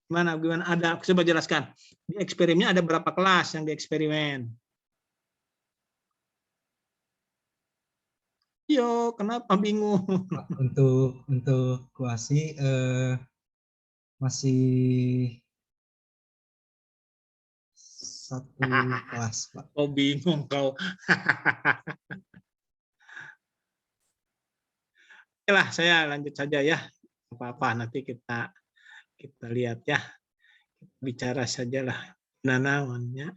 Gimana ada, aku coba jelaskan. Di eksperimennya ada berapa kelas yang dieksperimen? Yo, kenapa bingung? Untuk kuasi masih satu kelas, Pak. Oh, bingung kau. Oke lah, saya lanjut saja ya. Apa-apa nanti kita lihat ya. Bicara sajalah. Nanawannya.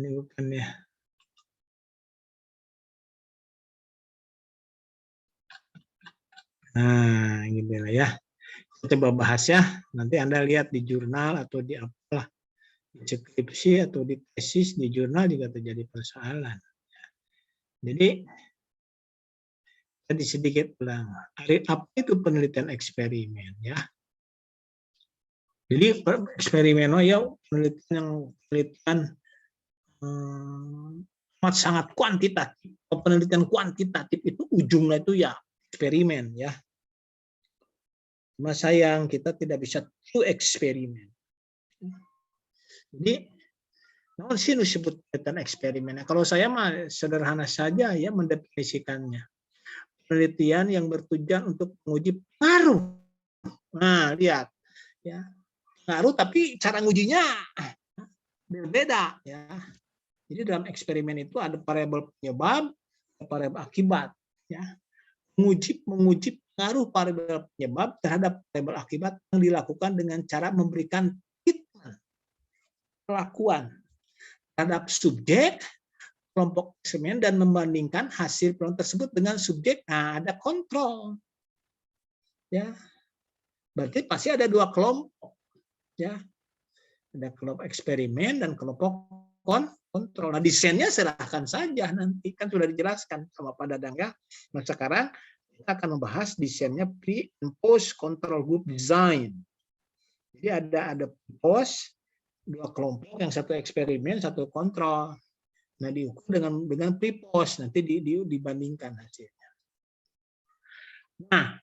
Ini bukan ya. Nah, gitu lah ya. Kita coba bahas ya. Nanti Anda lihat di jurnal atau di apalah, di skripsi atau di tesis, di jurnal juga terjadi persoalan. Jadi, tadi sedikit ulang. Apa itu penelitian eksperimen ya? Jadi eksperimen ya penelitian amat sangat kuantitatif. Penelitian kuantitatif itu ujungnya itu ya eksperimen ya. Cuma sayang kita tidak bisa true eksperimen. Jadi, namun sih disebut penelitian eksperimen. Kalau saya mah sederhana saja ya mendefinisikannya. Penelitian yang bertujuan untuk menguji pengaruh. Nah, lihat ya. Pengaruh tapi cara ngujinya berbeda ya. Jadi dalam eksperimen itu ada variabel penyebab, variabel akibat ya. Menguji pengaruh variabel penyebab terhadap variabel akibat yang dilakukan dengan cara memberikan treatment, perlakuan terhadap subjek, kelompok eksperimen dan membandingkan hasil penelitian tersebut dengan subjek. Nah, ada kontrol. Ya. Berarti pasti ada dua kelompok. Ya. Ada kelompok eksperimen dan kelompok kontrol. Nah, desainnya serahkan saja nanti, kan sudah dijelaskan sama Pak Dadang ya. Nah, sekarang kita akan membahas desainnya pre and post control group design. Jadi ada post, dua kelompok, yang satu eksperimen, satu kontrol. Nah, diukur dengan pre-post, nanti dibandingkan hasilnya. Nah,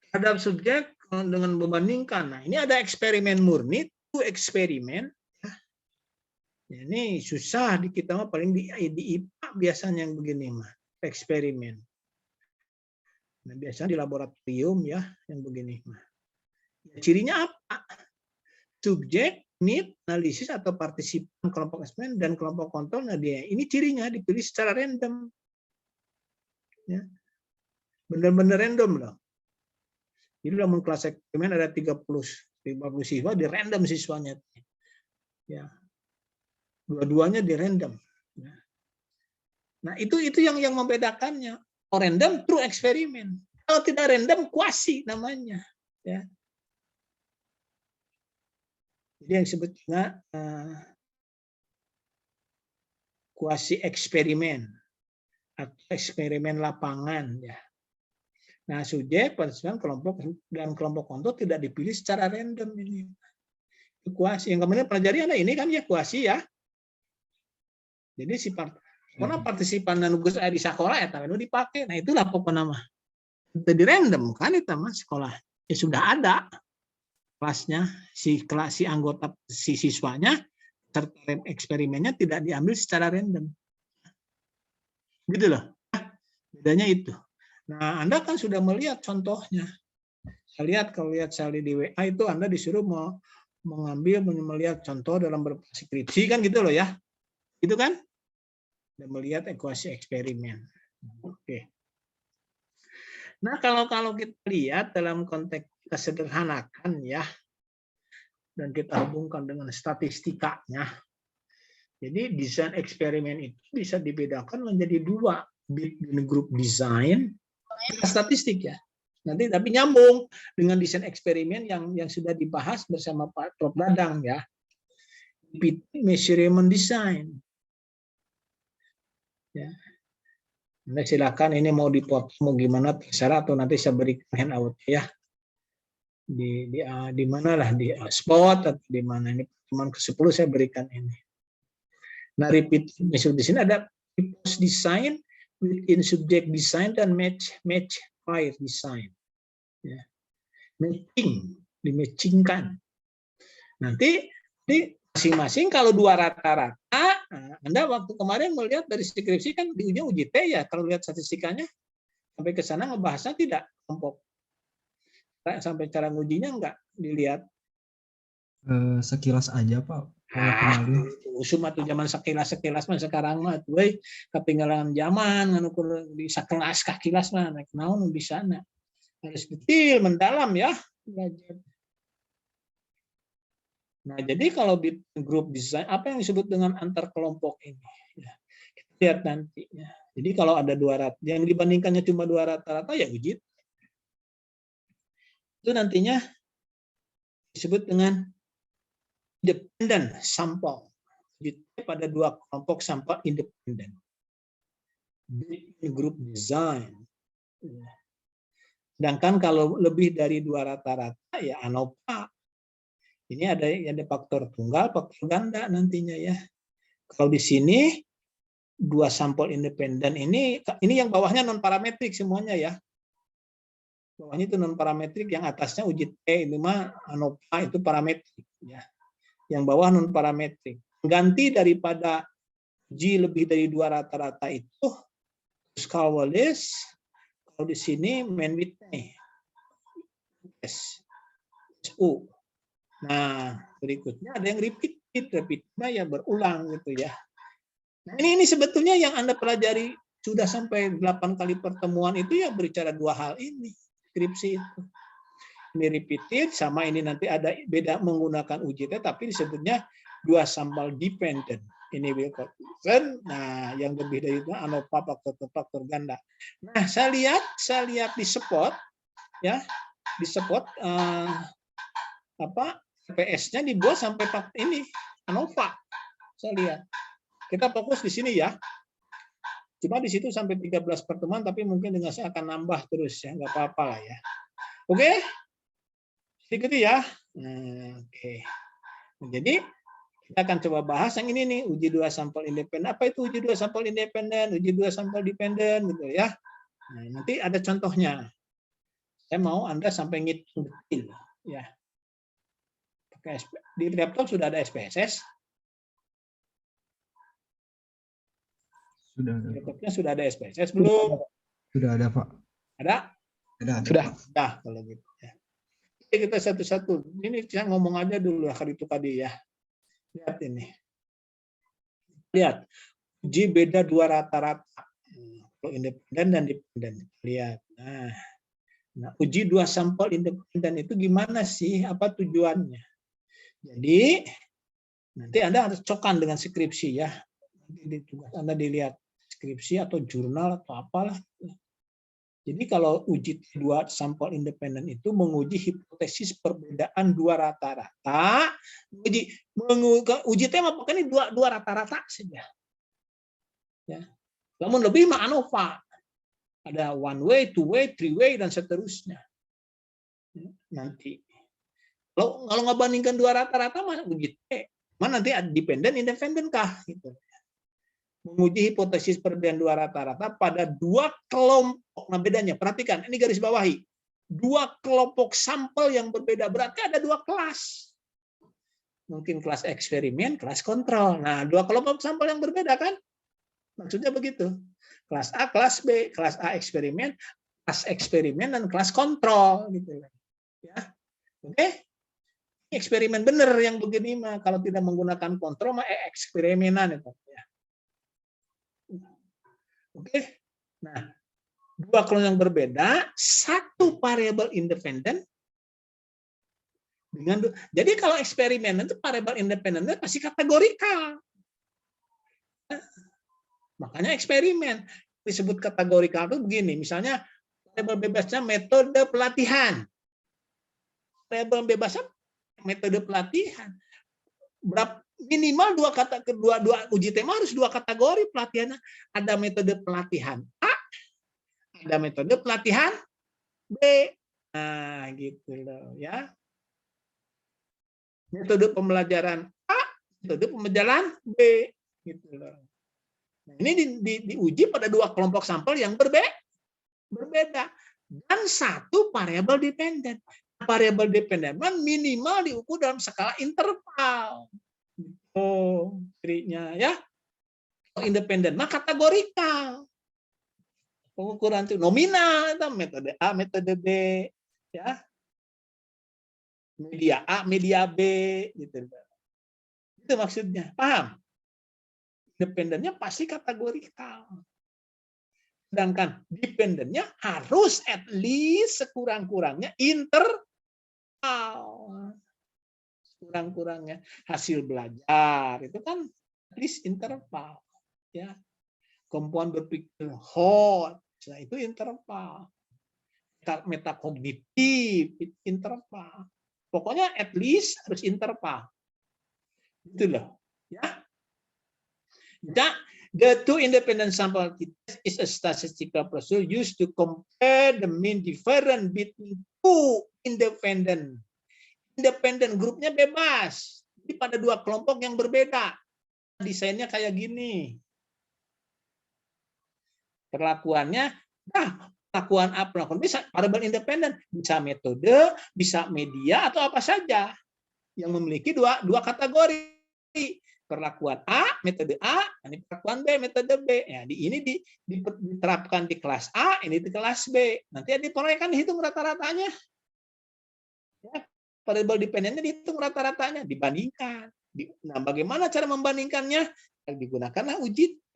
terhadap subjek dengan membandingkan. Nah, ini ada eksperimen murni, itu eksperimen. Ini susah di kita mah, paling di IPA biasanya yang begini mah, eksperimen. Nah, biasanya di laboratorium ya yang begini mah. Cirinya apa? Subjek, need, analisis atau partisipan kelompok eksperimen dan kelompok kontrol. Nah, ini cirinya dipilih secara random. Ya. Benar-benar random loh. Jadi dalam kelas eksperimen ada 50 siswa, di random siswanya. Ya. Dua-duanya di random. Nah, itu yang membedakannya. Kalau random, true eksperimen. Kalau tidak random, kuasi namanya. Ya. Jadi yang disebutnya kuasi eksperimen atau eksperimen lapangan. Ya. Nah, subjek, partisipan, kelompok dan kelompok kontrol tidak dipilih secara random ini. Kuasi yang kemudian pelajari ada ini kan ya kuasi ya. Jadi si karena partisipan dan nugas di sekolah ya tahu dipakai. Nah, itulah pokoknya mah. Itu di random kan itu mah sekolah. Ya sudah ada kelasnya, si anggota si siswanya serta eksperimennya tidak diambil secara random. Gitu loh. Bedanya itu. Nah, Anda kan sudah melihat contohnya. Saya lihat kalau lihat Sally di WA itu Anda disuruh mau melihat contoh dalam skripsi kan gitu loh ya. Itu kan? Dan melihat ekuasi eksperimen. Oke. Nah, kalau kita lihat dalam konteks kita sederhanakan ya, dan kita hubungkan dengan statistikanya. Jadi desain eksperimen itu bisa dibedakan menjadi dua, between group design dan statistik ya. Nanti tapi nyambung dengan desain eksperimen yang sudah dibahas bersama Pak Prof. Dadang ya. Measurement design. Ya. Nah, silakan ini mau dipotong mau gimana terserah atau nanti saya berikan handout ya. Di mana lah di spot atau di mana ini pertemuan ke-10 saya berikan ini. Nah, repeat measure di sini ada post design, within subject design dan match pair design. Ya. Matching, dimatchingkan. Nanti di masing-masing kalau 2 rata-rata, nah, Anda waktu kemarin melihat dari skripsi kan di ujung uji T ya, kalau lihat statistikanya sampai ke sana ngebahasnya tidak kelompok. Sampai cara ngujinya enggak dilihat. Sekilas aja Pak. Kalau kemarin Cuma tuh zaman sekilas mah sekarang mah tuh ketinggalan zaman ngukur di sakelas kakilas mah naon bisa na. Harus detail mendalam ya belajar. Nah, jadi kalau di grup desain apa yang disebut dengan antar kelompok ini? Ya, kita lihat nanti. Ya. Jadi kalau ada 2 rata, yang dibandingkannya cuma 2 rata-rata ya uji. Itu nantinya disebut dengan independent sampel. Pada 2 kelompok sampel independen. Group design. Sedangkan kalau lebih dari 2 rata-rata ya ANOVA. Ini ada faktor tunggal, faktor ganda nantinya ya. Kalau di sini 2 sampel independen ini yang bawahnya non parametrik semuanya ya. Bawahnya itu non parametrik, yang atasnya uji T ini mah ANOVA itu parametrik ya. Yang bawah non parametrik. Ganti daripada uji lebih dari 2 rata-rata itu Pascal-Wallis, kalau di sini Mann-Whitney. SU. Nah, berikutnya ada yang repeat ya berulang gitu ya. Nah, ini sebetulnya yang Anda pelajari sudah sampai 8 kali pertemuan itu ya berbicara 2 hal ini, skripsi itu. Ini repeated sama ini nanti ada beda menggunakan UJT tapi disebutnya 2 sampel dependent. Ini Wilcoxon. Nah, yang lebih dari itu ANOVA faktor ganda. Nah, saya lihat di spot ya, di spot PS-nya dibuat sampai ini ANOVA. Saya lihat. Kita fokus di sini ya. Cuma di situ sampai 13 pertemuan, tapi mungkin dengan saya akan nambah terus ya, nggak apa-apa lah ya. Oke, sedikit ya. Nah, oke. Jadi kita akan coba bahas yang ini nih, uji 2 sampel independen. Apa itu uji 2 sampel independen, uji 2 sampel dependen gitu ya. Nah, nanti ada contohnya. Saya mau Anda sampai ngitung detail ya. Di laptop sudah ada SPSS. sudah ada. Laptopnya sudah ada SPSS belum? Sudah ada Pak. Ada? Ada. Sudah. Sudah kalau gitu ya. Oke, kita satu-satu. Ini saya ngomong aja dulu hari itu tadi ya. Lihat ini. Lihat. Uji beda 2 rata-rata. Kalau independen dan dependen. Lihat. Nah, uji 2 sampel independen itu gimana sih? Apa tujuannya? Jadi nanti Anda harus cokan dengan skripsi ya. Nanti Anda dilihat skripsi atau jurnal atau apalah. Jadi kalau uji 2 sampel independen itu menguji hipotesis perbedaan 2 rata-rata, uji tema pokoknya 2 rata-rata saja. Ya. Namun lebih mah ANOVA. Ada 1 way, 2 way, 3 way dan seterusnya. Nanti kalau ngebandingkan 2 rata-rata mah uji T, mana nanti dependen independen kah gitu. Menguji hipotesis perbedaan 2 rata-rata pada 2 kelompok. Nah, bedanya perhatikan, ini garis bawahi. 2 kelompok sampel yang berbeda, berarti ada 2 kelas. Mungkin kelas eksperimen, kelas kontrol. Nah, 2 kelompok sampel yang berbeda kan? Maksudnya begitu. Kelas A, kelas B, kelas A eksperimen, kelas eksperimen dan kelas kontrol gitu. Ya. Oke? Eksperimen benar yang begini mah, kalau tidak menggunakan kontrol mah eksperimenan itu ya. Oke. Nah, 2 kelompok yang berbeda, 1 variabel independen dengan jadi kalau eksperimen itu variabel independennya pasti kategorikal. Makanya eksperimen disebut kategorikal itu begini, misalnya variabel bebasnya metode pelatihan. Variabel bebasnya metode pelatihan. Berapa minimal 2 kata kedua uji tema harus 2 kategori pelatihannya. Ada metode pelatihan A, ada metode pelatihan B. Nah, gitu loh ya. Metode pembelajaran A, metode pembelajaran B, gitu loh. Nah, ini diuji pada 2 kelompok sampel yang berbeda dan 1 variabel dependen. variabel dependen minimal diukur dalam skala interval. Oh, triknya ya. Kalau independen mah kategorikal. Pengukuran itu nominal, itu metode A, metode B, ya. Media A, media B, gitu. Itu maksudnya. Paham? Independennya pasti kategorikal. Sedangkan dependennya harus at least sekurang-kurangnya interval. Kurang-kurangnya hasil belajar itu kan at least interval, ya. Kemampuan berpikir hot, nah itu interval. Metakognitif interval. Pokoknya at least harus interval. Gitu loh, ya. The two independent sample test is a statistical procedure used to compare the mean difference between two independent. Independent grupnya bebas. Jadi pada dua kelompok yang berbeda. Desainnya kayak gini. Perlakuannya, perlakuan A, perlakuan B, variabel independen. Bisa metode, bisa media, atau apa saja. Yang memiliki dua kategori. Perlakuan A, metode A, ini perlakuan B, metode B. Ya, ini diterapkan di kelas A, ini di kelas B. Nanti di proyek kan dihitung rata-ratanya. Ya, variabel dependennya dihitung rata-ratanya, dibandingkan. Nah, bagaimana cara membandingkannya? Digunakanlah uji T.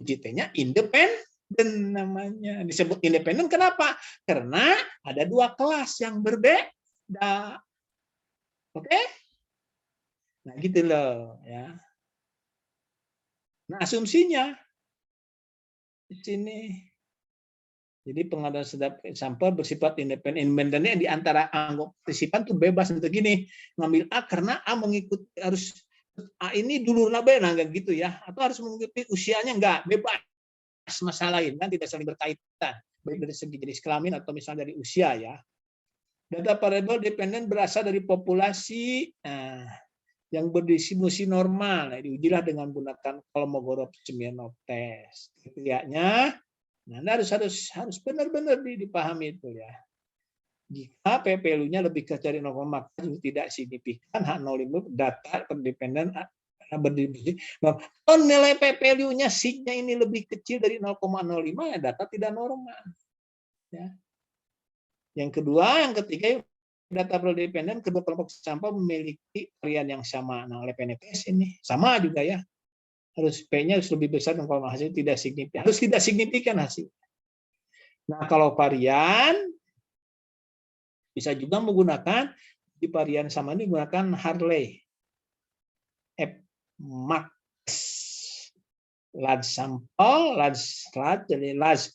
Uji T-nya independen namanya. Disebut independen kenapa? Karena ada dua kelas yang berbeda. Oke? Nah, gitu loh, ya. Nah, asumsinya di sini. Jadi pengadaan sampel bersifat independen. Independennya di antara anggota partisipan itu bebas untuk gini, ngambil A karena A mengikuti harus A ini dulur B, nah gitu ya. Atau harus mengikuti usianya enggak, bebas masalah lain kan tidak saling berkaitan, baik dari segi jenis kelamin atau misalnya dari usia ya. Data variabel dependen berasal dari populasi yang berdistribusi normal. Nah, diujilah dengan menggunakan Kolmogorov-Smirnov test. Kriterianya, nah harus benar-benar dipahami itu ya. Jika PPLU-nya lebih kecil dari 0,4 tidak signifikan, H05 data terdependen berdistribusi. Kalau nilai PPLU-nya signya ini lebih kecil dari 0,05 ya data tidak normal. Ya. Yang kedua, yang ketiga, data dependen kedua kelompok sampel memiliki varian yang sama. Nah, oleh PNPS ini sama juga ya. Harus P-nya harus lebih besar dan kalau hasil tidak signifikan. Harus tidak signifikan hasil. Nah, kalau varian bisa juga menggunakan di varian sama ini menggunakan Hartley, Max, large sample, jadi large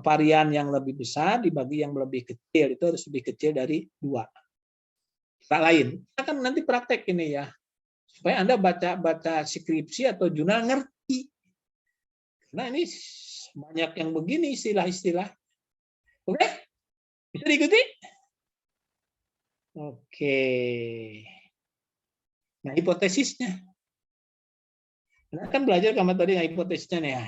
varian yang lebih besar dibagi yang lebih kecil, itu harus lebih kecil dari 2. Cara lain, kita kan nanti praktek ini ya, supaya Anda baca skripsi atau jurnal ngerti. Nah ini banyak yang begini istilah-istilah. Oke, bisa diikuti? Oke. Nah hipotesisnya. Nah, kan belajar sama tadi hipotesisnya nih.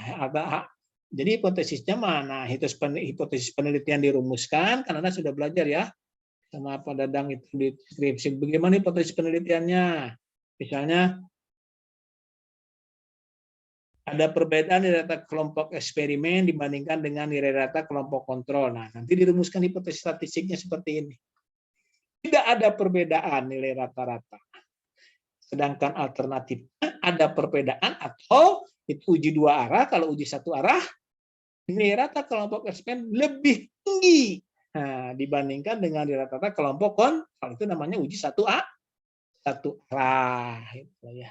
Jadi hipotesisnya mana? Hipotesis penelitian dirumuskan, karena Anda sudah belajar ya sama Pak Dadang itu di skripsi. Bagaimana hipotesis penelitiannya? Misalnya ada perbedaan nilai rata kelompok eksperimen dibandingkan dengan nilai rata kelompok kontrol. Nah, nanti dirumuskan hipotesis statistiknya seperti ini. Tidak ada perbedaan nilai rata-rata. Sedangkan alternatifnya ada perbedaan atau itu uji 2 arah. Kalau uji 1 arah, nilai rata kelompok eksperimen lebih tinggi dibandingkan dengan nilai rata kelompok kontrol. Itu namanya uji 1 arah. Gitu ya.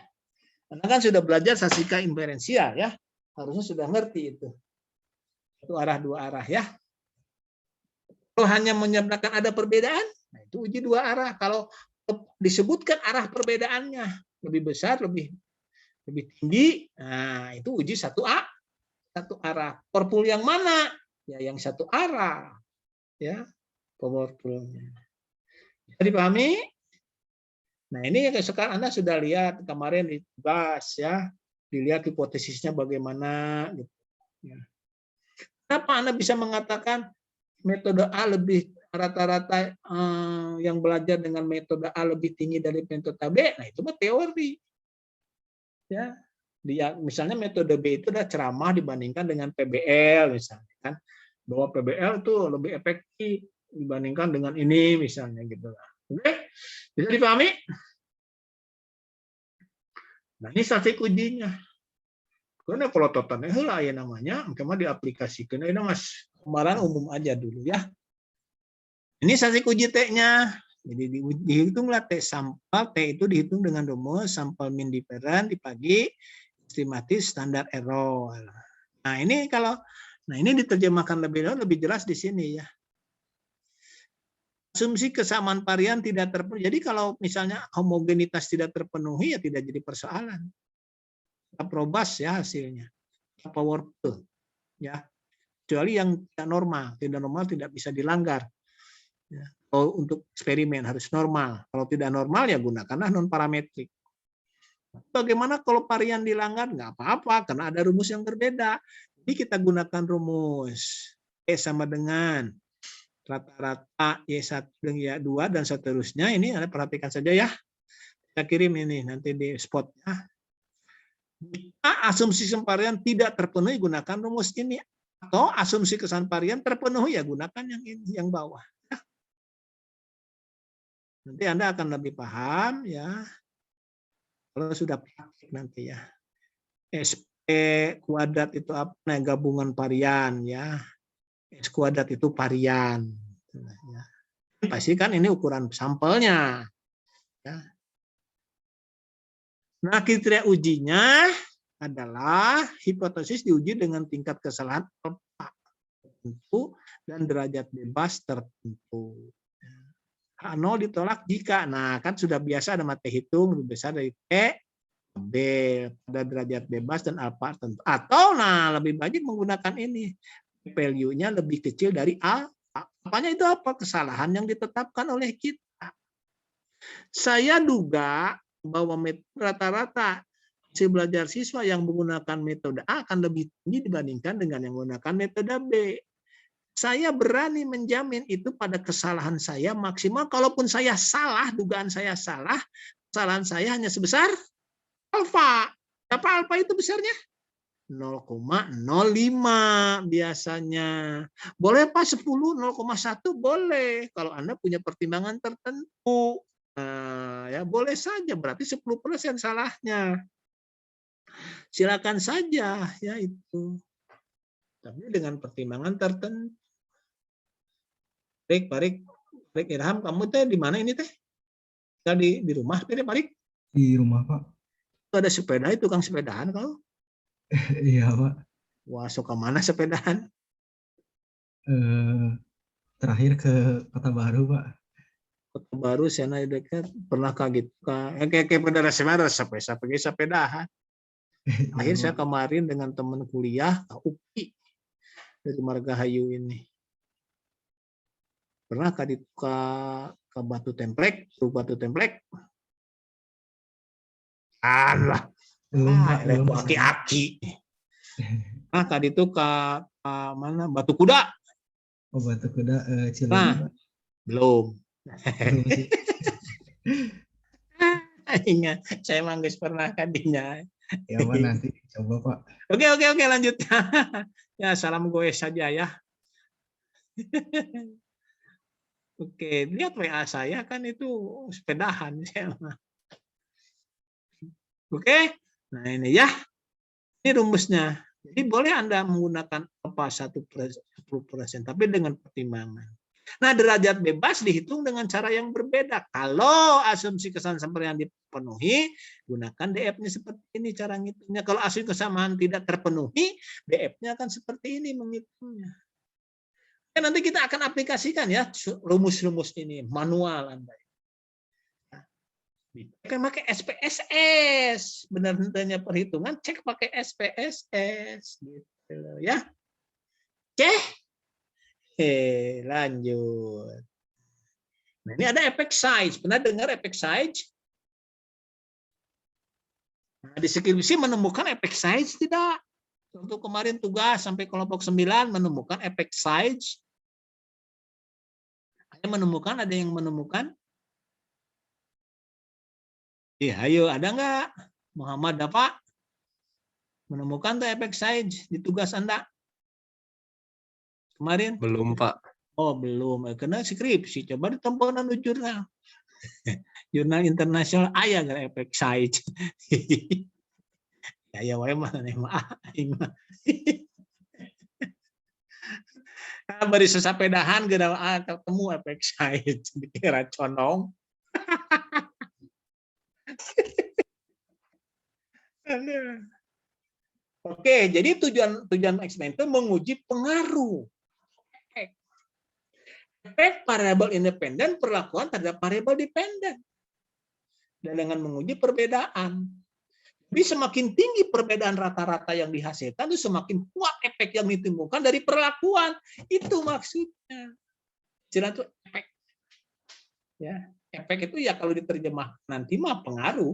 Karena kan sudah belajar sasika inferensial ya, harusnya sudah ngerti itu. 1 arah 2 arah ya. Kalau hanya menyebutkan ada perbedaan, nah itu uji 2 arah. Kalau disebutkan arah perbedaannya lebih besar, lebih tinggi, nah itu uji 1 arah. Powerful yang mana? Ya yang 1 arah. Ya, powerfulnya. Bisa dipahami? Nah, ini sekarang Anda sudah lihat kemarin dibahas ya, dilihat hipotesisnya bagaimana gitu. Ya. Kenapa Anda bisa mengatakan metode A lebih rata-rata yang belajar dengan metode A lebih tinggi dari metode B, nah itu mah teori. Ya, dia misalnya metode B itu adalah ceramah dibandingkan dengan PBL misalnya kan, bahwa PBL itu lebih efektif dibandingkan dengan ini misalnya gitu. Oke, bisa dipahami? Nah ini statik ujinya. Karena kalau totalnya heula ya namanya, cuma diaplikasikan. Ini mas kemarin umum aja dulu ya. Ini statik uji T-nya. Jadi dihitunglah T sampel, T itu dihitung dengan rumus sampel mean difference dibagi estimatif standar error. Nah ini kalau, nah ini diterjemahkan lebih jelas di sini ya. Asumsi kesamaan varian tidak terpenuhi. Jadi kalau misalnya homogenitas tidak terpenuhi ya tidak jadi persoalan. Probas ya hasilnya. Powerful ya. Kecuali yang tidak normal tidak bisa dilanggar. Ya. Kalau untuk eksperimen harus normal. Kalau tidak normal ya gunakanlah non parametrik. Bagaimana kalau varian dilanggar? Nggak apa-apa karena ada rumus yang berbeda. Jadi kita gunakan rumus E sama dengan rata-rata Y1 dan Y2 dan seterusnya. Ini Anda perhatikan saja ya. Kita kirim ini nanti di spotnya. Jika asumsi varian tidak terpenuhi gunakan rumus ini. Atau asumsi kesan varian terpenuhi ya gunakan yang ini, yang bawah. Nanti Anda akan lebih paham ya. Kalau sudah praktik nanti ya. SP kuadrat itu apa? Nah, gabungan varian ya. S kuadrat itu varian. Ya. Pasti kan ini ukuran sampelnya. Ya. Nah, kriteria ujinya adalah hipotesis diuji dengan tingkat kesalahan alfa tertentu dan derajat bebas tertentu. H0 ditolak jika, nah kan sudah biasa ada mata hitung lebih besar dari T, B, pada derajat bebas dan alfa tertentu. Atau nah lebih baik menggunakan ini, value-nya lebih kecil dari A. Apanya itu apa? Kesalahan yang ditetapkan oleh kita. Saya duga bahwa rata-rata hasil belajar siswa yang menggunakan metode A akan lebih tinggi dibandingkan dengan yang menggunakan metode B. Saya berani menjamin itu pada kesalahan saya maksimal. Kalaupun saya salah, dugaan saya salah, kesalahan saya hanya sebesar alfa. Berapa alfa itu besarnya? 0,05 biasanya. Boleh Pak 10, 0,1 boleh. Kalau Anda punya pertimbangan tertentu. Nah, ya boleh saja, berarti 10% salahnya. Silakan saja ya itu. Tapi dengan pertimbangan tertentu. Pak Irham, kamu teh di mana ini teh? Kita di rumah, Pak? Di rumah, Pak. Ada sepeda, itu tukang sepedahan kau? Iya, Pak. Wah, suka mana sepedahan? Terakhir ke Kota Baru, Pak. Kota Baru, sana dekat. Pernah kaget kayak pada semester sampai sepedahan. Akhir saya kemarin dengan teman kuliah UPI dari Margahayu ini. Pernah ke Batu Templek, Allah. Belum aki-aki. Nah, tadi itu ke mana? Batu Kuda. Oh, Batu Kuda Cileunyi. Nah, belum. Sih. Ingat, saya manggis pernah kadinya. Ya, Pak, nanti coba, Pak. Oke, lanjut. Ya, salam goes saja ya. Oke, lihat WA saya kan itu sepedahan. Oke, nah ini ya. Ini rumusnya. Jadi boleh Anda menggunakan apa 10%, tapi dengan pertimbangan. Nah, derajat bebas dihitung dengan cara yang berbeda. Kalau asumsi kesamaan yang dipenuhi, gunakan DF-nya seperti ini cara ngitungnya. Kalau asumsi kesamaan tidak terpenuhi, DF-nya akan seperti ini menghitungnya. Nanti kita akan aplikasikan ya rumus-rumus ini manual Anda. Pakai SPSS, benar-benarnya perhitungan cek pakai SPSS gitu ya. Oke. Lanjut. Nah, ini ada efek size. Pernah dengar efek size? Nah, di skripsi menemukan efek size tidak? Untuk kemarin tugas sampai kelompok 9 menemukan efek size. Menemukan, ada yang menemukan? Iya, ayo, ada nggak? Muhammad, Pak? Menemukan tuh efek size di tugas Anda kemarin? Belum, Pak. Oh, belum. Kena skripsi. Coba ditempunan di jurnal. Jurnal internasional aya nggak efek size. Ya, wae mah bari sesapedahan geura ketemu efek size dikira condong. Oke, jadi tujuan eksperimen itu menguji pengaruh efek variabel independen perlakuan terhadap variabel dependen dan dengan menguji perbedaan. Jadi semakin tinggi perbedaan rata-rata yang dihasilkan, itu semakin kuat efek yang ditimbulkan dari perlakuan. Itu maksudnya. Istilah itu efek. Ya, efek itu ya kalau diterjemah nanti mah pengaruh.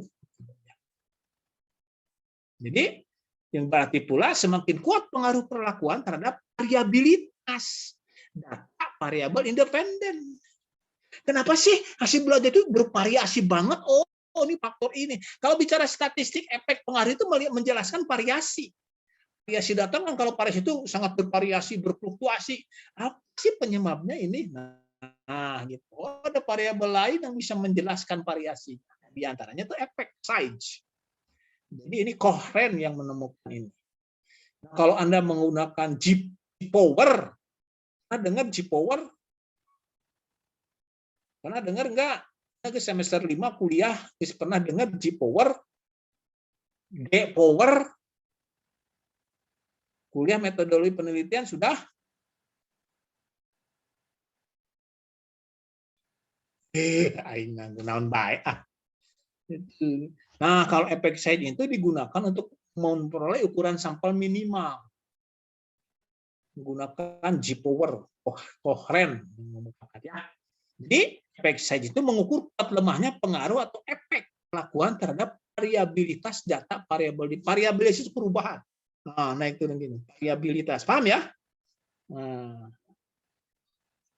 Jadi yang berarti pula semakin kuat pengaruh perlakuan terhadap variabilitas data variabel independen. Kenapa sih hasil belajar itu bervariasi banget? Oh, ini faktor ini. Kalau bicara statistik efek pengaruh itu menjelaskan variasi. Variasi data kan kalau variasi itu sangat bervariasi, berfluktuasi. Apa sih penyebabnya ini? Nah, gitu. Oh, ada variabel lain yang bisa menjelaskan variasi. Di antaranya itu efek size. Jadi ini Cochrane yang menemukan ini. Nah, kalau Anda menggunakan G-power, Anda dengar G-power? Pernah dengar nggak? Ke semester 5 kuliah, pernah dengar G-power? D-power? Kuliah metodologi penelitian sudah? Aing naon bae ah. Nah, kalau efek size itu digunakan untuk memperoleh ukuran sampel minimal. Menggunakan G-power, Cochrane. Jadi, efek size itu mengukur kuat lemahnya pengaruh atau efek perlakuan terhadap variabilitas data variabel. Variabilitas itu perubahan. Nah, naik turun gini. Variabilitas. Paham ya? Nah,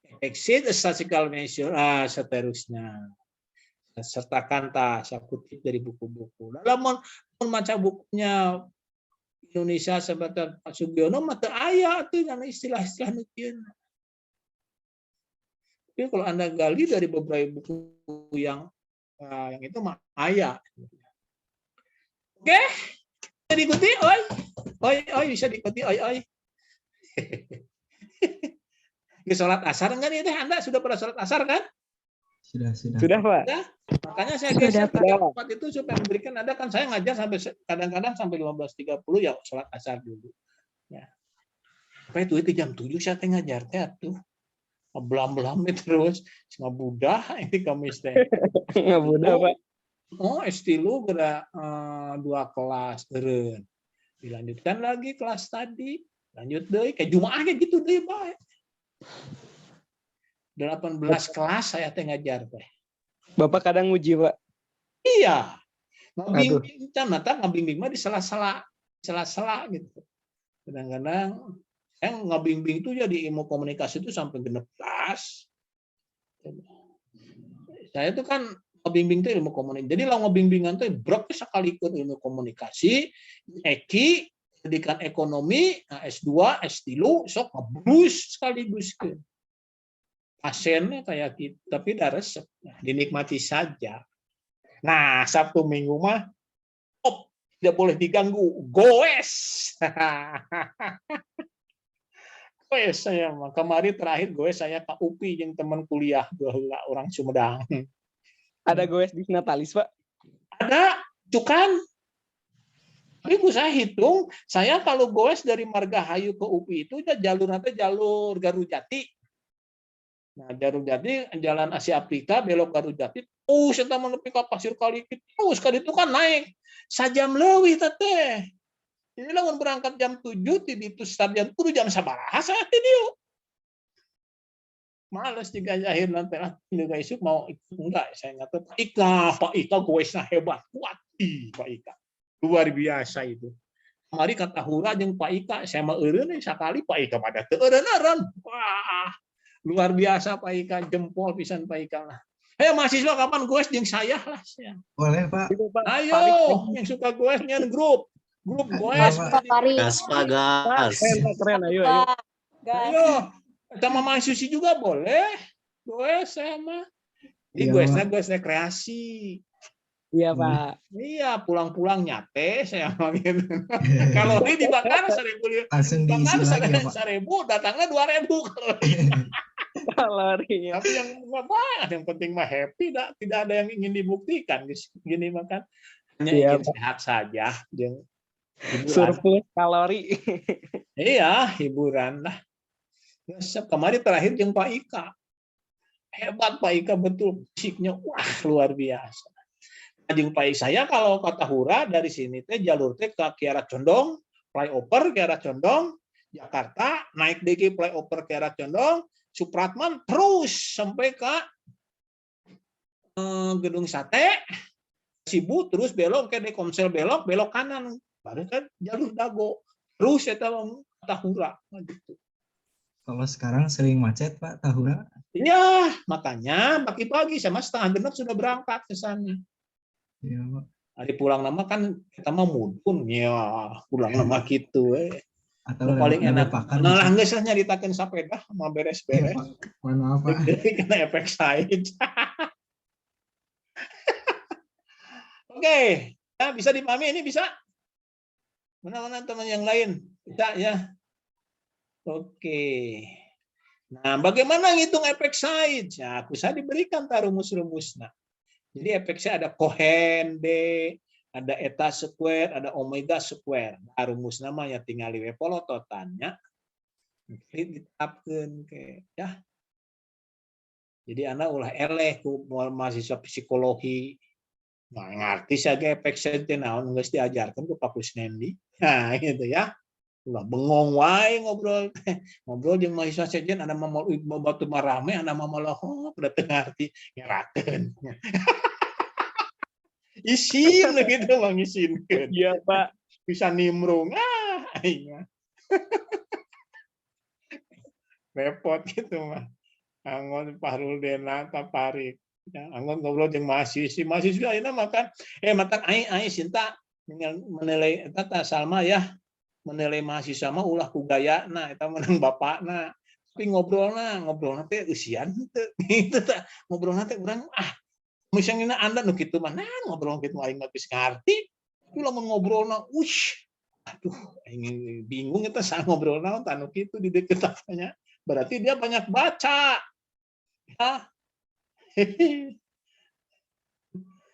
efek size, statistical measure, seterusnya. Sertakan saya kutip dari buku-buku. Dalam membaca bukunya Indonesia sebagai Pak Sugiono, mata ayat itu yang istilah-istilah nukian. Tapi kalau Anda gali dari beberapa buku yang itu mah ayat. Oke, bisa diikuti, oi, bisa diikuti, oi. Di sholat asar enggak nih? Anda sudah pernah sholat asar kan? Sudah, Pak. Ya, makanya saya geser ke tempat itu supaya memberikan Anda kan saya ngajar sampai kadang-kadang sampai 15.30 ya sholat asar dulu. Ya. Apa itu jam 7 saya ngajar tuh. Belam-belam terus ngabudah ini Kamis teh. Ngabudah, Pak. Oh, estilu beda 2 kelas eureun. Dilanjutkan lagi kelas tadi, lanjut deui kayak Jumaah gitu deui bae. 18 kelas saya teh ngajar teh. Bapak kadang nguji, Pak. Iya. Ngabimbing can mata ngabimbing mah di sela-sela gitu. Kadang-kadang saya ngabimbing itu jadi ilmu komunikasi itu sampai 16. Saya itu kan ngabimbing itu ilmu komunikasi. Jadi lah ngabimbingan itu brok sekali ikut ilmu komunikasi, eki, pendidikan ekonomi, S2, S3, sok ngebrus sekaligus ke. Pasiennya kayak gitu, tapi udah resep. Nah, dinikmati saja. Nah, Sabtu Minggu mah tidak boleh diganggu. Goes. Goes saya mah. Kemarin terakhir goes saya ke UPI yang teman kuliah orang Sumedang. Ada goes di Natalis, Pak? Ada, cukan. Tapi saya hitung, saya kalau goes dari Margahayu ke UPI itu jalur Garujati. Nah, Garujati, jalan Asia Afrika, belok Garujati, saya menepi ke Pasir Kaliki, sekali itu kan naik. Sajam leuwih teteh. Jadi lamun berangkat jam 7, di stadion kudu jam sabaraha saya tidiu. Males jika akhir nanti juga isuk mau ikut enggak, saya nggak tahu. Pak Ika goesnya hebat, kuat. Pak Ika. Luar biasa itu. Kemarin kata Hura jeung Pak Ika, saya mah eureun sekali Pak Ika pada teu eureun. Wah, Luar biasa Pak Ika, jempol pisan Pak Ika lah. Ayo mahasiswa kapan goes jeung saya lah. Boleh, Pak. Itu, Pak. Ayo yang suka goes nyen grup goes. Pak. Gas, Pak, gas. Keren, Pak, keren. Ayo. Ayo, sama mahasiswa juga boleh. Goes saya mah. Di Iya, goesnya Pak. goes rekreasi. Iya, Pak. Iya, pulang-pulang nyate saya mah gitu. Kalori dibakar 1.000. Langsung diisi Bakar lagi ya, Pak. 1.000, datangnya 2.000 kalori. Kalorinya. Tapi yang nggak banyak, yang penting mah happy, tidak ada yang ingin dibuktikan. Gini makan hanya Iya, ingin sehat saja, jeung hiburan. Surplus kalori. Iya, hiburan lah. Kemarin terakhir jeung Pak Ika, hebat Pak Ika betul, fisiknya wah luar biasa. Jeung Pak Ika saya kalau kata Hura dari sini teh jalur teh ke Kiara Condong, flyover Kiara Condong, Jakarta, naik DG flyover Kiara Condong, Supratman terus sampai ke Gedung Sate, Sibu terus belok ke Komsel belok kanan, baru kan jalur Dago. Terus eta kata Hura gitu. Kalau sekarang sering macet, Pak, Tahura. Iya, makanya pagi-pagi sama 6:30 sudah berangkat ke sana. Iya, Pak. Hari pulang nama kan kita mau mudun ya, pulang nama gitu Atau paling enak. pakan. Nah, lah geus nyaritakeun sapeda mau Iya, beres-beres. Pak. Mohon maaf, Pak. Jadi kena efek side. Oke, ya, bisa dipahami ini bisa? Mana-mana teman yang lain bisa ya? Oke. Nah, bagaimana ngitung efek side? Ya, aku saya diberikan rumus-rumusnya. Jadi efek side ada Cohen D, ada eta square, ada omega square. Nah, rumus namanya tinggal we polototannya. Ditetapkan ke ya. Jadi anak ulah eleh ku mahasiswa psikologi. Nah, ngerti saja efek side naon geus diajarkan ku Pak Kusnendi. Nah, gitu ya. Ulah bengong wae ngobrol jeung mahasiswa sejen ada mamol batu marame ada mamaloh udah teu ngarti ngerakeun. Isin gitu mah ngisinkeun. Iya, Pak. Bisa nimrung. Aing. Repot gitu mah. Anggon Pahrul Dena Taparik. Anggon ngobrol jeung mahasiswa ayeuna makan matak aing Sinta menilai eta Salma ya. Menilai mahasiswa mah ulah ku gayana eta menang bapakna. Tapi ngobrolna teh eusian teu. Gitu tah. Ngobrolna teh urang misalnya Anda nu kitu mah ngobrol kitu aing geus ngarti. Tapi lamun ngobrolna aduh aing bingung eta sa ngobrolna tah nu kitu di deket apanya. Berarti dia banyak baca. Ya.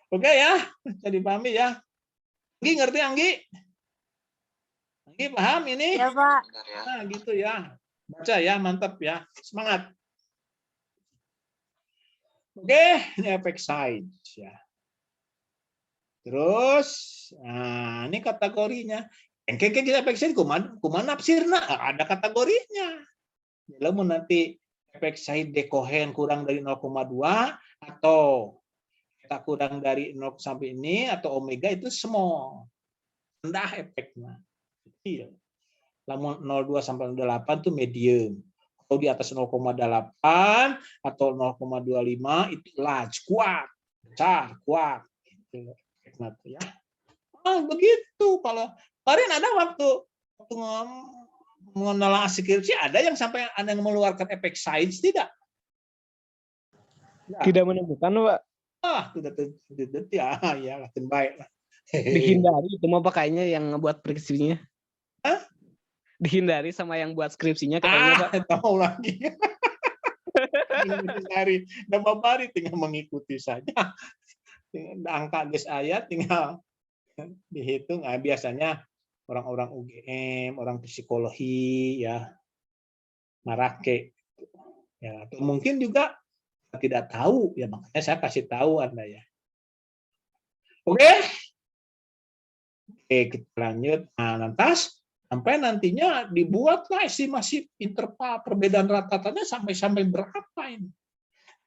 Oke ya, bisa dipahami ya. Anggi ngerti Anggi? Anggi paham ini? Ya, Pak. Nah, gitu ya. Baca ya, mantap ya. Semangat. Oke, ini efek side ya. Terus, nah, ini kategorinya. Engke efek side kumaha nafsirna? Ada kategorinya. Lalu nanti efek side de Cohen kurang dari 0,2 atau kita kurang dari 0 sampai ini atau omega itu small. Rendah efeknya. Kecil. Lamun 0,2 sampai 0,8 itu medium. Kalau di atas 0,8 atau 0,25 itu large, kuat, besar, kuat. Gitu. Ya. Begitu. Kalau kemarin ada waktu mengenal skripsi ada yang sampai ada yang mengeluarkan efek side tidak? Ya. Tidak menemukan, Pak. Tidak ya, lakin baik lah. Dihindari itu mah pakainya yang ngebuat skripsinya. Hah? Dihindari sama yang buat skripsinya katanya, Pak. Tahu lagi. Dihindari, dan tinggal mengikuti saja. Angka geus aya tinggal dihitung. Biasanya orang-orang UGM, orang psikologi ya marake ya, atau mungkin juga tidak tahu ya, makanya saya kasih tahu Anda ya. Oke, kita lanjut. Nah, lantas sampai nantinya dibuatlah estimasi interval perbedaan rata-ratanya sampai berapa ini.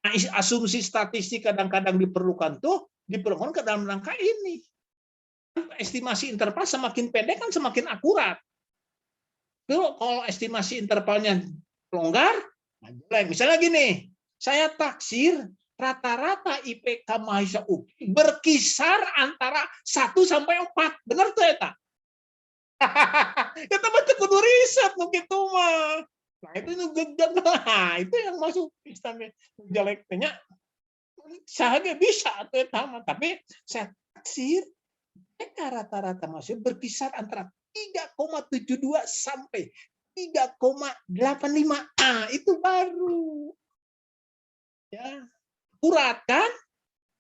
Nah, asumsi statistik kadang-kadang diperlukan ke dalam rangka ini. Estimasi interval semakin pendek kan semakin akurat. Kalau estimasi intervalnya longgar, Nah, jelek. Misalnya gini, saya taksir rata-rata IPK mahasiswa UPI berkisar antara 1 sampai 4. Benar tuh ya, tak? Kita baca kudu riset begitu mah. Nah, itu juga itu yang masuk Islam jeleknya. Saya bisa atau sama, tapi saya taksir mereka rata-rata masih berkisar antara 3,72 sampai 3,85. Ah, itu baru. Ya, akurat kan?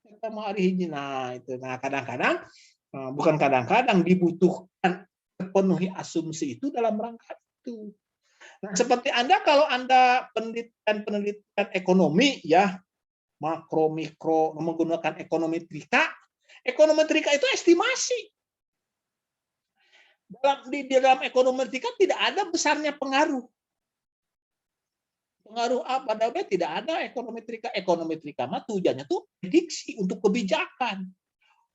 Kita mau hari hiji. Nah, itu. Nah, kadang-kadang bukan kadang-kadang dibutuhkan terpenuhi asumsi itu dalam rangka itu. Nah, seperti Anda kalau Anda penelitian ekonomi ya, makro mikro menggunakan ekonometrika. Ekonometrika itu estimasi. Di dalam ekonometrika tidak ada besarnya pengaruh. Pengaruh apa? Padahal tidak ada ekonometrika. Ekonometrika mah tujuannya tuh prediksi untuk kebijakan.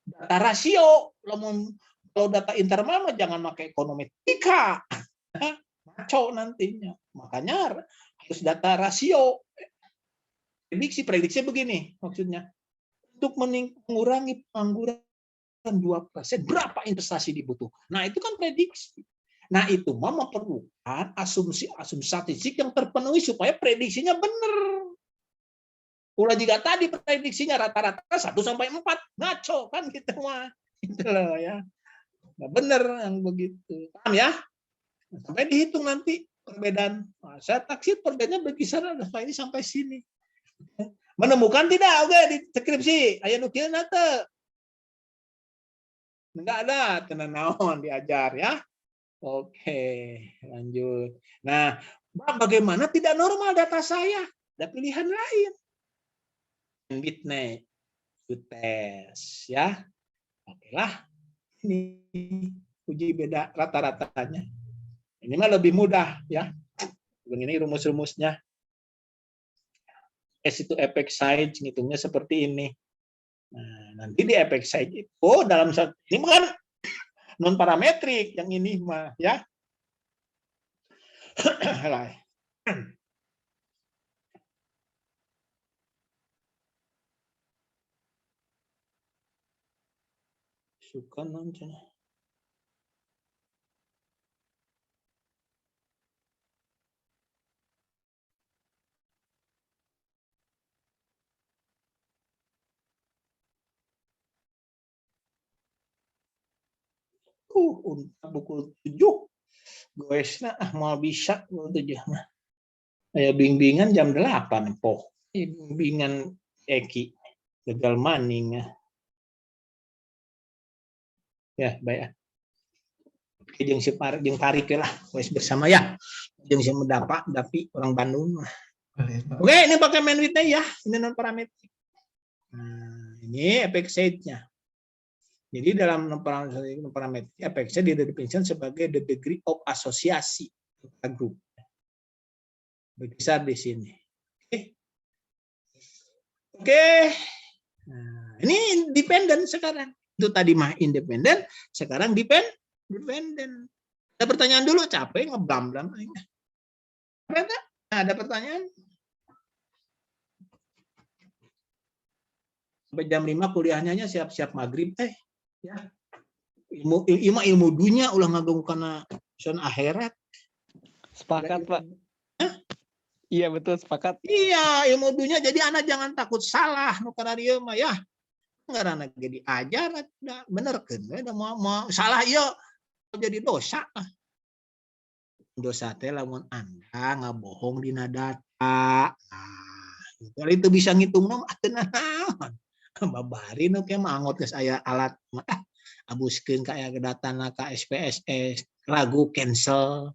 Data rasio. Kalau data internal mah jangan pakai ekonometrika. Ngaco nantinya. Makanya harus data rasio. Prediksi begini maksudnya. Untuk mengurangi pengangguran 2%, berapa investasi dibutuhkan? Nah, itu kan prediksi. Nah, itu memerlukan asumsi statistik yang terpenuhi supaya prediksinya benar. Ulah jika tadi prediksinya rata-rata 1 sampai 4, ngaco kan gitu mah. Gitu loh ya. Nah, benar yang begitu. Paham ya? Sampai dihitung nanti perbedaan. Nah, saya taksir perbedaannya berkisar ini sampai sini. Menemukan tidak? Oke, di deskripsi. Aya nu kieu teh. Enggak ada, tenan naon diajar ya. Oke, lanjut. Nah, bagaimana tidak normal data saya? Ada pilihan lain. Bitnet, tes ya. Oke lah. Ini uji beda rata-ratanya. Ini mah lebih mudah ya. Begini rumus-rumusnya. S itu efek size, ngitungnya seperti ini. Nah, nanti di efek size itu dalam ini kan non parametrik yang ini mah ya. Suka nonton. Buku 7 goesna mau bisa buku 7 mah. Kayak bimbingan jam 8 poh. Bimbingan Eki gagal maning ya baik. Jeung si jeung tarik lah wes bersama ya. Jeung si Mendapa tapi orang Bandung. Oke, ini pakai Manwitnya ya. Ini non parametrik. Nah, ini efek size-nya. Jadi dalam parametrik efek size didefinisikan sebagai the degree of asosiasi group. Berkisar di sini. Oke. Nah, ini independen sekarang. Itu tadi mah independen, sekarang dependen. Ada pertanyaan dulu, capek ngeblam-blam. Ada pertanyaan? Sampai jam 5 kuliahnya siap-siap maghrib ya. Ilmu dunia ulah ngagung kana urusan akhirat. Sepakat, Pak. Iya betul, sepakat. Iya, ilmu dunia jadi anak jangan takut salah nu kana dieu mah ya. Ngaranna ge diajar benerkeun we mau salah ieu jadi dosa. Dosa teh lamun Anda ngabohong dina data. Nah, kalau itu bisa ngitung mah teu naon. Babari nu ke mah anggot geus aya alat abuskeun ka aya datana ka SPSS, lagu cancel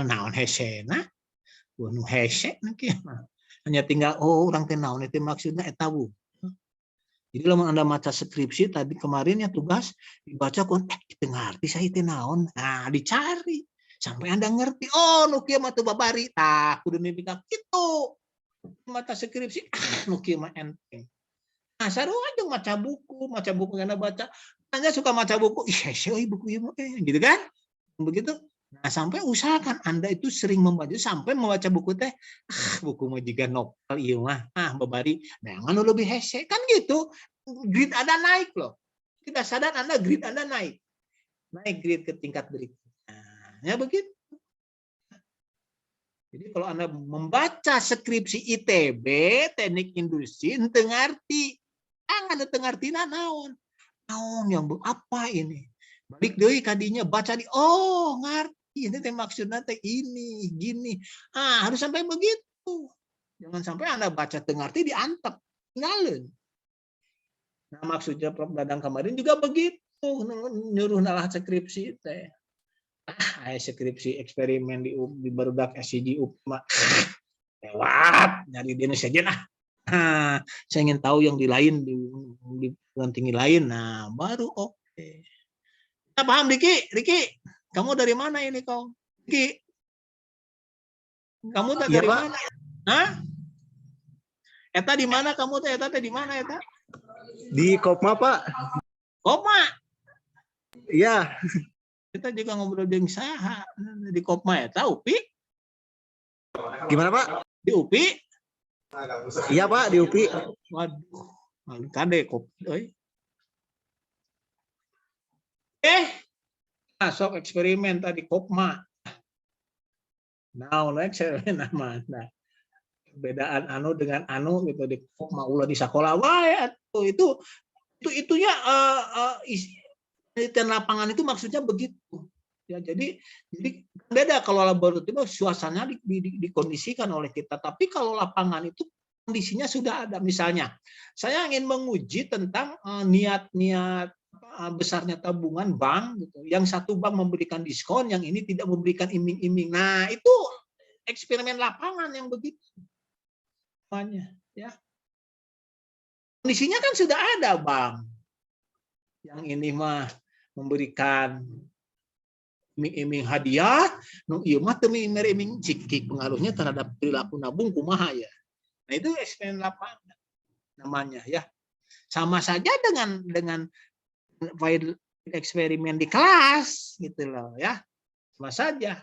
naon hesena. Nu hese nanti hanya tinggal orang teh naon itu maksudnya eta bu. Jadi lamun Anda maca skripsi tadi kemarin ya tugas dibaca kon kita ngerti saya teh naon. Nah, dicari sampai Anda ngerti. Oh, nu kieu mah teu babari. Tah kudu mimika kitu. Maca skripsi nu kieu mah enteng. Nah, sarua jeung maca buku karena baca. Anda suka maca buku, ih hese euy buku ieu mah gitu kan? Begitu. Nah, sampai usahakan Anda itu sering membaca, sampai membaca buku teh, buku mah juga novel ieu mah, babari, nah anu lebih hese kan gitu. Grade Anda naik loh. Tidak sadar Anda grade Anda naik. Naik grade ke tingkat berikutnya. Ya begitu. Jadi kalau Anda membaca skripsi ITB, teknik industri, ente ngarti. Jangan ente ngarti naon. Naon yang apa ini? Balik deui kadinya baca di ngarti. Ini teh maksudnya teh ini, gini. Harus sampai begitu. Jangan sampai Anda baca teu ngarti diantep. Tinggalin. Nah, maksudnya Prof Dadang kemarin juga begitu. Nyuruh nalah skripsi teh. Skripsi eksperimen di barudak SCG UPMA lewat dari di Indonesia aja nah. Saya ingin tahu yang di lain di perguruan tinggi lain, nah baru oke. Kita paham Riki, kamu dari mana ini kau? Riki, kamu dari mana? Hah? Eta di mana kamu teh? Eta di mana eta? Di Kopma, Pak. Kopma. Iya. Kita juga ngobrol dengan saha di Kopma ya, tahu UPI? Gimana, Pak? Di UPI? Iya, Pak, di UPI. Waduh, kade Kopma. Masuk eksperimen tadi Kopma. Nah, eksperimen nama. Nah, perbedaan anu dengan anu gitu di Kopma ulah di sekolah wae itu itunya penelitian lapangan itu maksudnya begitu. Ya, jadi beda kalau laboratorium suasananya dikondisikan oleh kita, tapi kalau lapangan itu kondisinya sudah ada. Misalnya, saya ingin menguji tentang niat-niat besarnya tabungan bank, gitu. Yang satu bank memberikan diskon, yang ini tidak memberikan iming-iming. Nah, itu eksperimen lapangan yang begitu. Ya. Kondisinya kan sudah ada bank. Yang ini mah memberikan iming-iming hadiah, nu ieu mah teu iming cikik pengaruhnya terhadap perilaku nabung kumaha ya. Nah, itu eksperimen lapangan namanya ya. Sama saja dengan eksperimen di kelas gitu loh ya. Sama saja.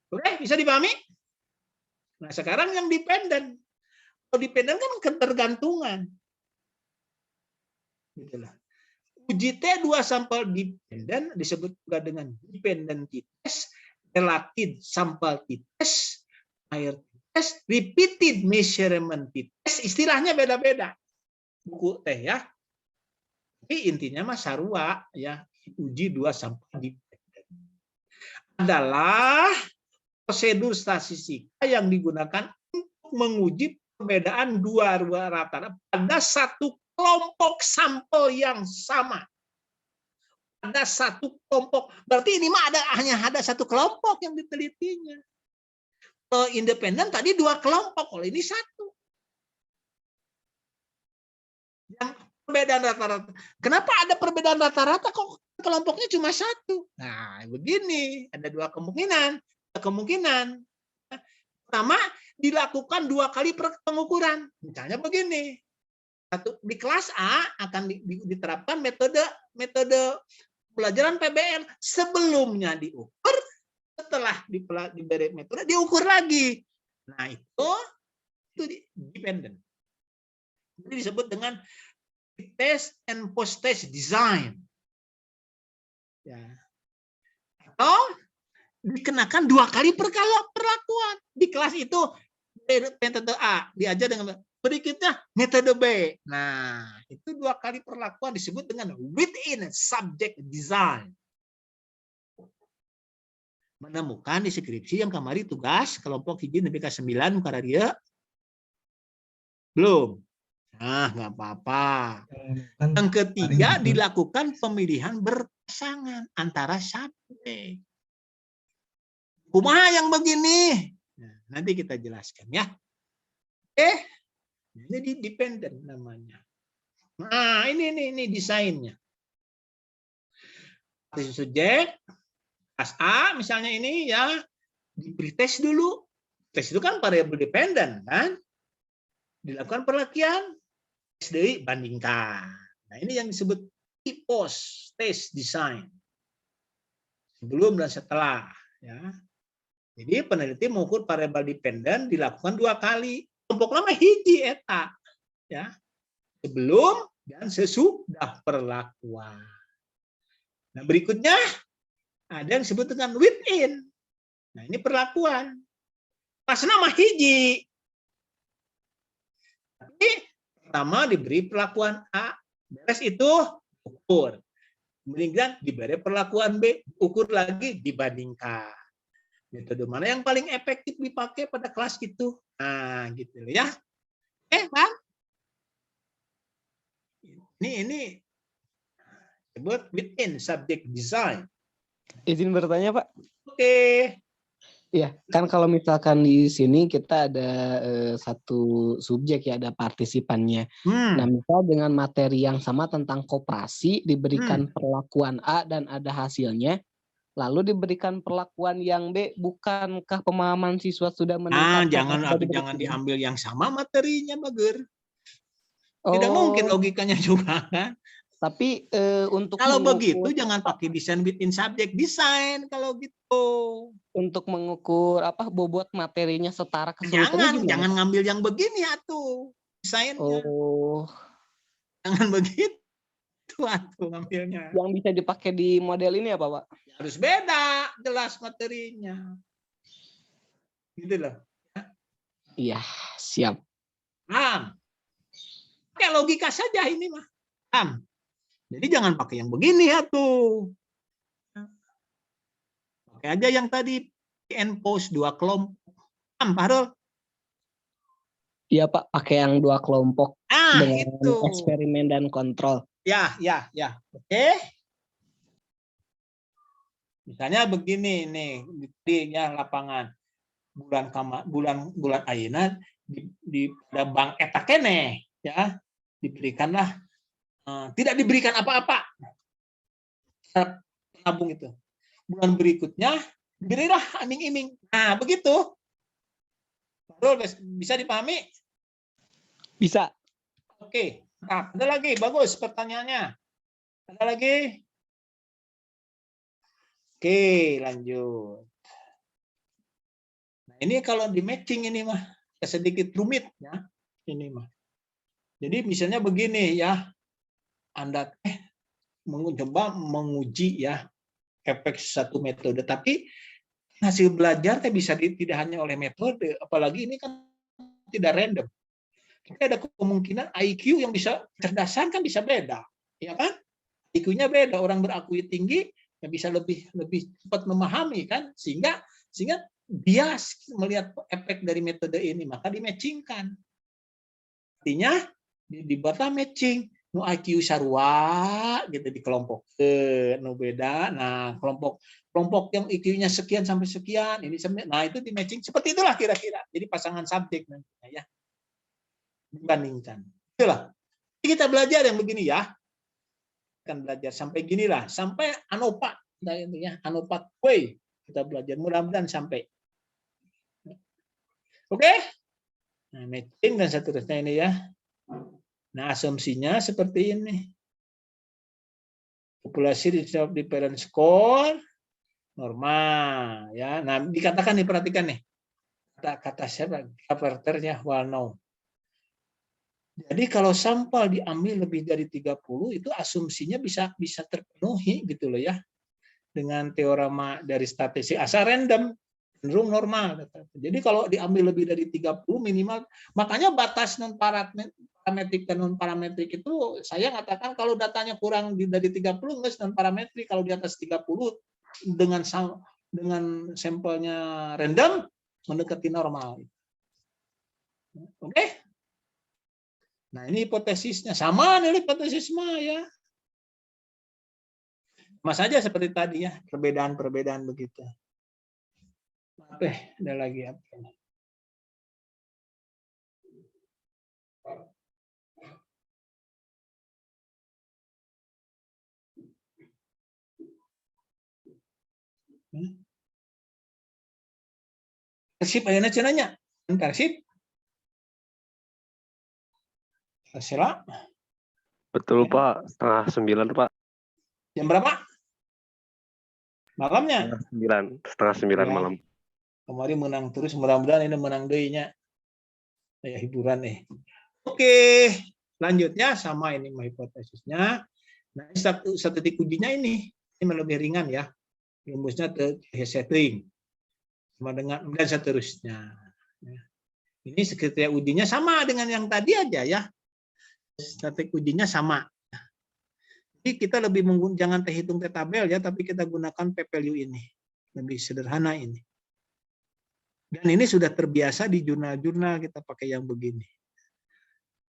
Oke, bisa dipahami? Nah, sekarang yang dependen. Kalau dependen kan ketergantungan. Gitu lah. Uji T2 sampel dependen disebut juga dengan dependency test, relative sample test, air test, repeated measurement test. Istilahnya beda-beda. Buku teh ya. Tapi intinya mah sarua ya. Uji 2 sampel dependen adalah prosedur statistika yang digunakan untuk menguji perbedaan dua rata-rata pada satu kelompok sampel yang sama. Ada satu kelompok. Berarti ini mah hanya ada satu kelompok yang ditelitinya. Kalau independen tadi 2 kelompok, kalau ini 1. Yang perbedaan rata-rata. Kenapa ada perbedaan rata-rata kok kelompoknya cuma 1? Nah, begini, ada 2 kemungkinan. Pertama, dilakukan 2 kali pengukuran. Misalnya begini. Di kelas A akan diterapkan metode pelajaran PBL. Sebelumnya diukur, setelah diberi metode diukur lagi. Nah, itu dependent. Ini disebut dengan test and post test design. Ya. Atau dikenakan 2 kali perlakuan. Di kelas itu metode A diajar dengan berikutnya metode B. Nah, itu 2 kali perlakuan disebut dengan within subject design. Menemukan di skripsi yang kemarin tugas kelompok hiji NPK 9 karena dia belum. Nah, nggak apa-apa. Yang ketiga dilakukan pemilihan berpasangan antara subjek. Kumaha yang begini? Nah, nanti kita jelaskan ya. Jadi dependen namanya. Nah, ini desainnya. Subjek kelas A misalnya ini ya di pretest dulu. Tes itu kan variabel dependen kan? Dilakukan penelitian, SDI bandingkan. Nah, ini yang disebut post test design. sebelum dan setelah. Ya. Jadi peneliti mengukur variabel dependen dilakukan 2 kali. Kelompok lama hiji eta. Ya. Sebelum dan sesudah perlakuan. Nah, berikutnya ada yang disebut dengan within. Nah, ini perlakuan. Pas nama hiji. Tapi pertama diberi perlakuan A, beres itu ukur. Kemudian diberi perlakuan B, ukur lagi, dibandingkan. Metode mana yang paling efektif dipakai pada kelas itu? Nah, gitu ya. Kan? Ini sebut within subject design. Izin bertanya, Pak. Oke. Iya, kan kalau misalkan di sini kita ada satu subjek ya, ada partisipannya. Nah, misal dengan materi yang sama tentang koperasi diberikan perlakuan A dan ada hasilnya, lalu diberikan perlakuan yang B, bukankah pemahaman siswa sudah meningkat? Jangan diambil yang sama materinya, Bager. Tidak mungkin logikanya juga kan. Tapi untuk kalau begitu jangan pakai desain within subject design kalau gitu. Untuk mengukur bobot materinya setara kesulitannya jangan ngambil yang begini atuh desainnya. Jangan begitu atuh ngambilnya. Yang bisa dipakai di model ini apa, Pak? Harus beda jelas materinya. Gitu loh. Iya, siap. Pakai logika saja ini mah. Jadi jangan pakai yang begini ya tuh. Pakai aja yang tadi enpose 2 kelompok. Pak. Iya Pak, pakai yang 2 kelompok dengan itu. eksperimen dan kontrol. Ya. Oke. Misalnya begini nih, di lapangan bulan ayeuna di bank eta keneh ya, diberikanlah tidak diberikan apa-apa tabung itu. Bulan berikutnya diberilah iming-iming. Nah, begitu. Bisa dipahami? Bisa. Oke. Nah, ada lagi. Bagus pertanyaannya. Ada lagi? Oke, lanjut. Nah, ini kalau di matching ini mah sedikit rumit ya. Ini mah. Jadi misalnya begini ya. Anda mencoba menguji ya efek satu metode, tapi hasil belajar bisa tidak hanya oleh metode, apalagi ini kan tidak random. Tapi ada kemungkinan IQ yang bisa kecerdasan kan bisa beda, ya kan? IQ-nya beda, orang ber-IQ tinggi yang bisa lebih cepat memahami kan, sehingga bias melihat efek dari metode ini, maka di-matchingkan. Artinya dibuatlah matching. Nu IQ sarua gitu di kelompok nu beda. Nah, kelompok yang IQ-nya sekian sampai sekian ini nah itu di matching seperti itulah kira-kira. Jadi pasangan subjek nantinya ya. Dibandingkan. Itulah. Kita belajar yang begini ya. Kan belajar sampai ginilah, sampai ANOPA ya, ANOPA way kita belajar mudah-mudahan sampai. Oke? Nah, matching dan seterusnya ini ya. Nah, asumsinya seperti ini. Populasi di parent score normal ya. Nah, dikatakan nih, perhatikan nih. Kata siapa? Kaperternya Walno. Jadi kalau sampel diambil lebih dari 30 itu asumsinya bisa terpenuhi gitu loh ya. Dengan teorema dari statistik asal random cenderung normal. Jadi kalau diambil lebih dari 30 minimal, makanya batas non parametrik dan non parametrik itu saya katakan kalau datanya kurang dari 30 enggak non parametrik, kalau di atas 30 dengan sampelnya random mendekati normal. Oke? Nah, ini hipotesisnya sama nih hipotesisnya ya. Sama saja seperti tadi ya, perbedaan-perbedaan begitu. Ada lagi apa? Persib ayeuna cenanya. Persib. Persela. Betul Pak, 8:30 Pak. Jam berapa? Malamnya. Setengah 9 Ya. malam. Kemarin menang terus, mudah-mudahan ini menang deui-nya. Kayak hiburan nih. Oke, lanjutnya sama ini hipotesisnya. Nah, statistik ujinya ini lebih ringan ya. Rumusnya setting sama dengan dan seterusnya. Ini kriteria ujinya sama dengan yang tadi aja ya. Statistik ujinya sama. Jadi kita lebih jangan hitung tabel ya, tapi kita gunakan p-value ini. Lebih sederhana ini. Dan ini sudah terbiasa di jurnal-jurnal kita pakai yang begini.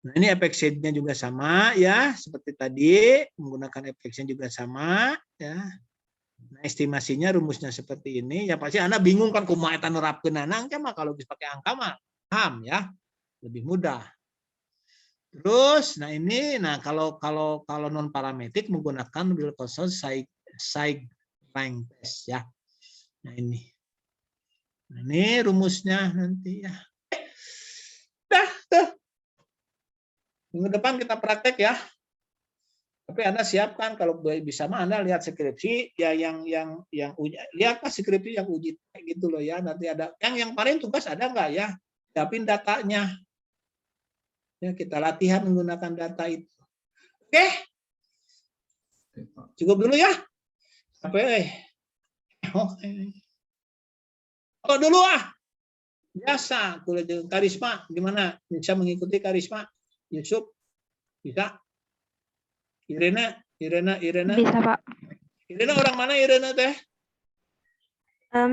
Nah, ini efek-nya juga sama ya, seperti tadi menggunakan efek juga sama ya. Nah, estimasinya rumusnya seperti ini. Ya pasti Anda bingung kan kumaha eta nerapkeun nangka mah kalau bisa pakai angka mah paham ya. Lebih mudah. Terus nah ini kalau non parametrik menggunakan Wilcoxon Sieg-Rank test ya. Nah ini. Nah, ini rumusnya nanti ya. Tuh. Minggu depan kita praktek ya. Tapi Anda siapkan kalau bisa mah Anda lihat skripsi ya yang lihatlah skripsi yang uji gitu loh ya. Nanti ada yang paling tugas ada enggak ya? Siapin datanya. Ya, kita latihan menggunakan data itu. Oke? Cukup dulu ya. Sampai Oh dulu biasa kuliah dengan Karisma gimana bisa mengikuti Karisma Yusuf bisa Irena Bisa, Pak. Irena orang mana Irena teh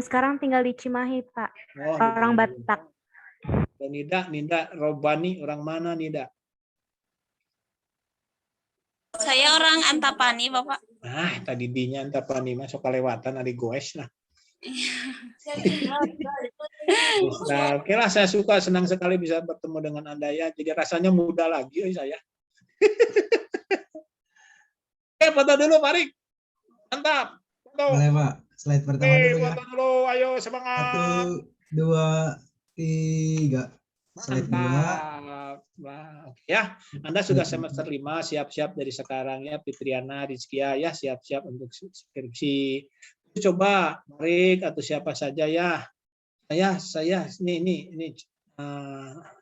Sekarang tinggal di Cimahi, Pak. oh, Orang Batak. dan Nida Robani orang mana Nida Saya orang Antapani, Bapak. Tadi dinya Antapani masuk kelewatan ada goes lah. Nah, oke lah, saya senang sekali bisa bertemu dengan Anda ya. Jadi rasanya muda lagi saya. Oke, foto dulu, Farid. Mantap. Foto. Boleh, Pak. Slide pertama dulu ya. Foto dulu, ayo semangat. 1, 2, 3. Slide 2. Nah, oke ya. Anda sudah semester 5, siap-siap dari sekarang ya, Fitriana, Rizkia ya, siap-siap untuk skripsi. Coba Marik atau siapa saja ya. Saya ini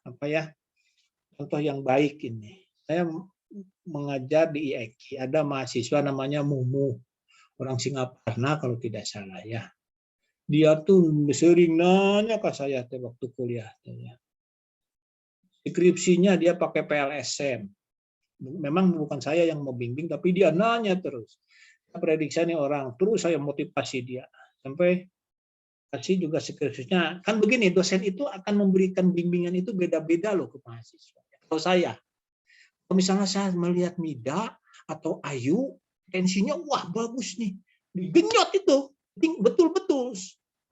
apa ya? Contoh yang baik ini. Saya mengajar di IEK. Ada mahasiswa namanya Mumu. Orang Singaparna kalau tidak salah ya. Dia tuh sering nanya ke saya waktu kuliah. Skripsinya dia pakai PLSM. Memang bukan saya yang membimbing, tapi dia nanya terus. Prediksi nih orang, terus saya motivasi dia. Sampai kasih juga skripsinya. Kan begini, dosen itu akan memberikan bimbingan itu beda-beda loh ke mahasiswa. Kalau saya, kalau misalnya saya melihat Mida atau Ayu, tensinya wah bagus nih. Digenyot itu, betul-betul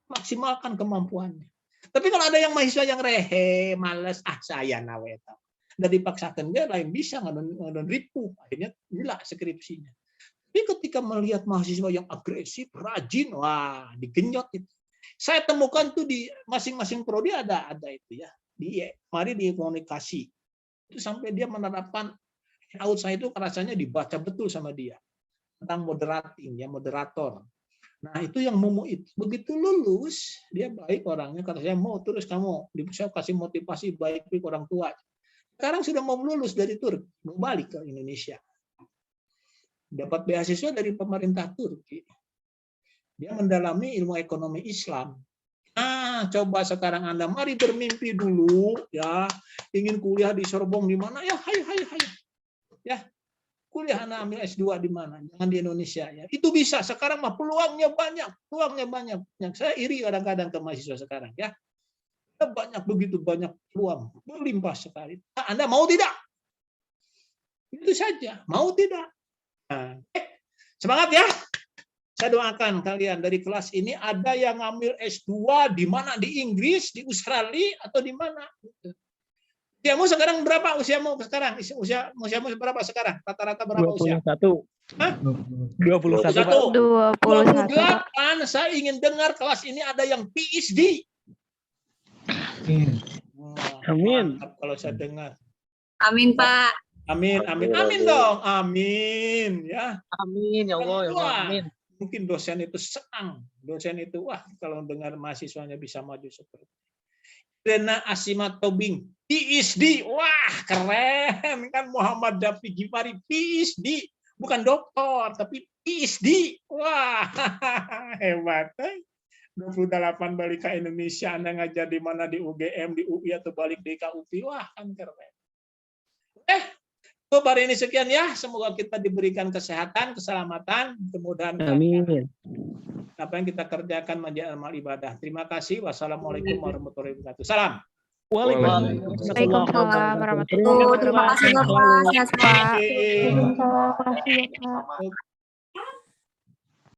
maksimalkan kemampuannya. Tapi kalau ada yang mahasiswa yang rehe, males, saya naweta. Dan dipaksakan dia lain bisa ngadon ripuh, akhirnya gila skripsinya. Tapi ketika melihat mahasiswa yang agresif, rajin, wah digenyot itu. Saya temukan tuh di masing-masing prodi ada itu ya. Mari di komunikasi. Itu sampai dia menerapkan out saya itu rasanya dibaca betul sama dia. Tentang moderating ya, moderator. Nah, itu yang itu begitu lulus, dia baik orangnya kata saya mau terus kamu saya kasih motivasi baik ke orang tua. Sekarang sudah mau lulus dari Turki, mau balik ke Indonesia. Dapat beasiswa dari pemerintah Turki. Dia mendalami ilmu ekonomi Islam. Nah, coba sekarang Anda mari bermimpi dulu ya, ingin kuliah di Sorbonne di mana? Ya, hayo. Ya. Kuliah Anda ambil S2 di mana? Jangan di Indonesia ya. Itu bisa. Sekarang mah peluangnya banyak. Yang saya iri kadang-kadang ke mahasiswa sekarang ya. Begitu banyak peluang, berlimpah sekali. Nah, Anda mau tidak? Itu saja. Mau tidak? Nah, semangat ya. Saya doakan kalian dari kelas ini ada yang ngambil S2 di mana? Di Inggris, di Australia, atau di mana? Usiamu sekarang berapa? Usiamu sekarang? Usiamu berapa sekarang? Rata-rata berapa 21. usia? Hah? 21. 28. Saya ingin dengar kelas ini ada yang PhD. Amin. Kalau saya dengar. Amin, Pak. Amin dong. Amin ya. Amin ya Allah ya Allah. Amin. Mungkin dosen itu senang, dosen itu wah kalau dengar mahasiswanya bisa maju seperti itu. Irena Asima Tobing, PhD, wah keren kan Muhammad Dafi Gifari, PhD, bukan doktor tapi PhD, wah hebat. 28 balik ke Indonesia, Anda ngajar di mana, di UGM, di UI atau balik di KUP, wah kan keren. Cukup hari ini sekian ya, semoga kita diberikan kesehatan, keselamatan, kemudahan. Amin. Apa yang kita kerjakan menjadi amal ibadah. Terima kasih. Wassalamualaikum warahmatullahi wabarakatuh. Salam. Waalaikumsalam warahmatullahi wabarakatuh. Terima kasih Bapak. Sehat-sehat. Waalaikumsalam warahmatullahi wabarakatuh.